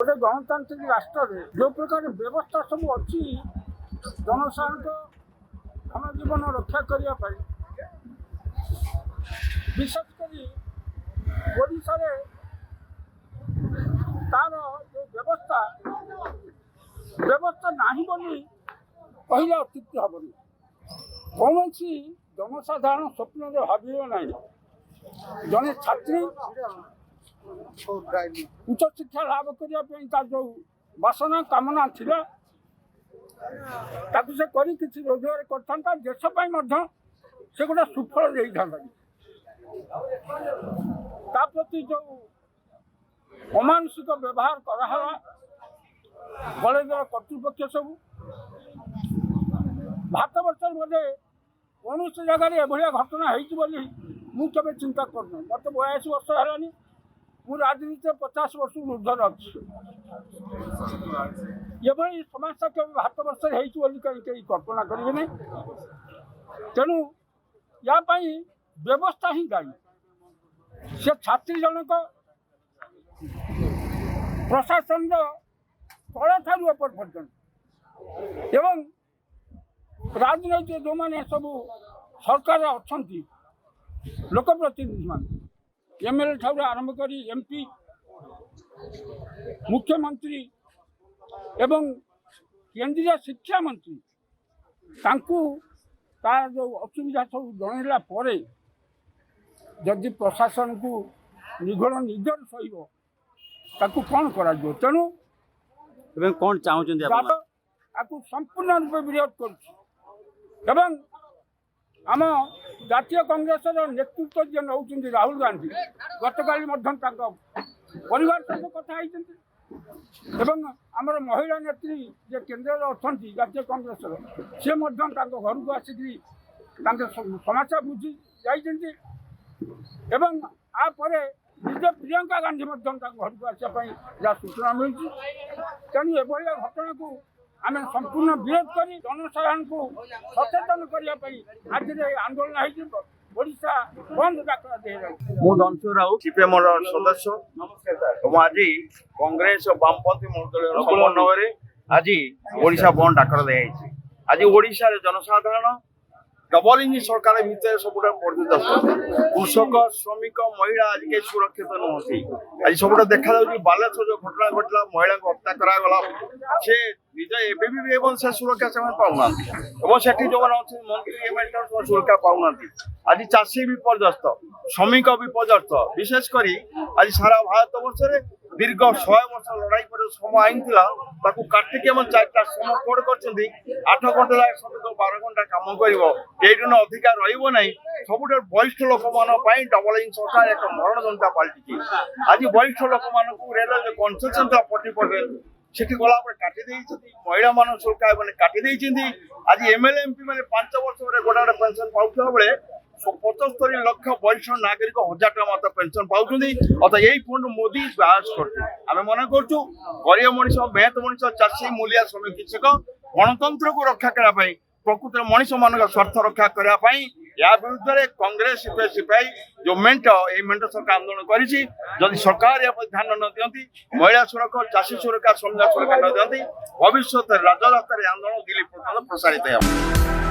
गोटे गणतांत्रिक राष्ट्र में जो प्रकार व्यवस्था सब अच्छी जनसाधारण आम जीवन रक्षा करने विशेषकर ओडिशा तार जो व्यवस्था व्यवस्था नहीं बोली कहले अत्युक्ति हेनी कौन जनसाधारण स्वप्न भाव ना जड़े छात्री उच्च शिक्षा लाभ करने जो बासना कामना थिला ताकू से करी किसी रोजगार करता देश से गोटे सुफल दे था प्रति जो अमानुषिक व्यवहार कराला कलेजर कर्तृपक्ष सब भारत वर्ष मध्य कौन जगह एभलिया घटना होती चिंता करना मत 82 वर्ष है मु राजनीति 50 वर्ष ऊर्धर अच्छी ये समस्या केवल भारत वर्ष कहीं कल्पना करेंगे नहीं तेणु या व्यवस्था ही दायी से छात्री जनक प्रशासन तले ठार ऊपर पर्यटन एवं राजनैतिक जो मैंने सब सरकार अच्छा लोकप्रतिनिधि मान एमएलए ठार आरंभ कर एमपी मुख्यमंत्री एवं केंद्रीय शिक्षा मंत्री तार जो असुविधा सब जनला जदि प्रशासन को निगड़ निगर सही कौन कर तेणु कौन चाहूँ संपूर्ण रूप विरोध कर आम जातीय कांग्रेस नेतृत्व जे नौ राहुल गांधी गतकाली परिवार सहित कथा आमर महिला नेत्री जे केन्द्र अच्छा जातीय कांग्रेस सी घर को आसिक समस्या बुझी जाती निज प्रियंका गांधी घर को आसापी जहाँ सूचना मिली तेणु एभलिया घटना को आम संपूर्ण विरोध कर जनसाधारण को सचेतन करने आज आंदोलन ओडिशा बंद डाकरा दे धनसु राउ सीपीएम सदस्य आज कांग्रेस और वामपंथी महोदय समन्वय आज ओडिशा बंद डाकरा दे आज ओडिशा जनसाधारण डबल इंजिन सरकार भितर सब कृषक श्रमिक महिला आज कहीं सुरक्षित नुहति आज सब देखा बालेश्वर जो घटना घटला महिला को हत्या करागला से निज एवं से सुरक्षा से पाऊना जो मंत्री एमएलए सुरक्षा पाऊना आज चाषी विपर्यस्त श्रमिक विपर्यस्त विशेषकर आज सारा भारत वर्ष दीर्घ 100 वर्ष लड़ाई पर समय आईन काटिक 4टा समय कोड कर 8 घंटा श्रमिक 12 घंटा कम कर अधिकार रही सब वरिष्ठ लोक डबल इंजिन सरकार एक मरण जनता पलटि आज वरिष्ठ लोक रेल कनसेसन 40% से गला काटी महिला मान शुल्क काटी आज एमएलए एमपी मैंने 5 वर्ष गोटे पेंशन पाऊला बेले 75 लाख वरिष्ठ नागरिक 1000 टका मात्र पेंशन पाँच अतः यही फंड मोदी बाहर कर मन करूँ गरीब मनीष मेहनत मनीष चाषी मूलिया श्रमिक कृषक गणतंत्र को रक्षा करने प्रकृत मनीष मान स्वार्थ रक्षा करने या विरुद्ध में कांग्रेस सिपाही जो मेंट ये मेंट सरकार आंदोलन कर सरकार या ध्यान न दिखती महिला सुरक्षा चाषी सुरक्षा श्रमिक सुरक्षा न दिखती भविष्य राजरास्तार आंदोलन दिल्ली पर्यटन प्रसारित हो।